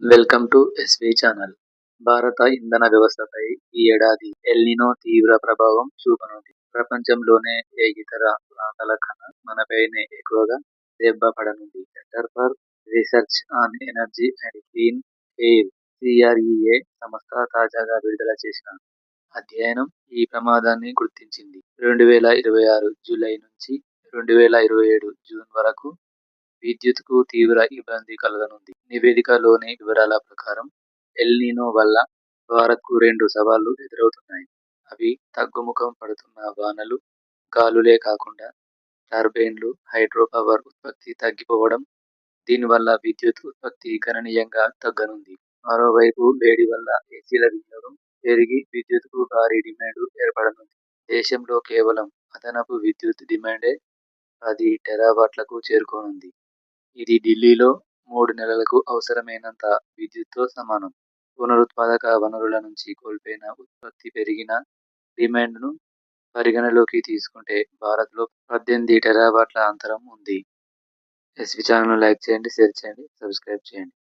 Welcome to SV channel. భారత ఇంధన వ్యవస్థపై ఈ ఏడాది ఎల్నినో తీవ్ర ప్రభావం చూపనుంది. ప్రపంచంలోనే ఏ ఇతర ప్రాంతాల కన్నా మనపైనే ఎక్కువగా దెబ్బ పడనుంది. Centre for research on energy and clean air (CREA) సంస్థ తాజాగా విడుదల చేసిన అధ్యయనం ఈ ప్రమాదాన్ని గుర్తించింది. 2026 జూలై నుంచి 2027 జూన్ వరకు విద్యుత్కు తీవ్ర ఇబ్బంది కలగనుంది. నివేదికలోని వివరాల ప్రకారం ఎల్నినో వల్ల భారత్కు రెండు సవాళ్లు ఎదురవుతున్నాయి. అవి తగ్గుముఖం పడుతున్న వానలు, గాలులే కాకుండా టర్బైన్లు, హైడ్రో పవర్ ఉత్పత్తి తగ్గిపోవడం. దీనివల్ల విద్యుత్ ఉత్పత్తి గణనీయంగా తగ్గనుంది. మరోవైపు వేడి వల్ల ఏసీల వినియోగం పెరిగి విద్యుత్కు భారీ డిమాండ్ ఏర్పడనుంది. దేశంలో కేవలం అదనపు విద్యుత్ డిమాండే 10 టెరావాట్లకు చేరుకోనుంది. ఇది ఢిల్లీలో 3 నెలలకు అవసరమైనంత విద్యుత్తో సమానం. పునరుత్పాదక వనరుల నుంచి కోల్పోయిన ఉత్పత్తి పెరిగిన డిమాండ్ను పరిగణలోకి తీసుకుంటే భారత్లో 18 టెరావాట్ల అంతరం ఉంది. ఎస్వి ఛానల్ను లైక్ చేయండి, షేర్ చేయండి, సబ్స్క్రైబ్ చేయండి.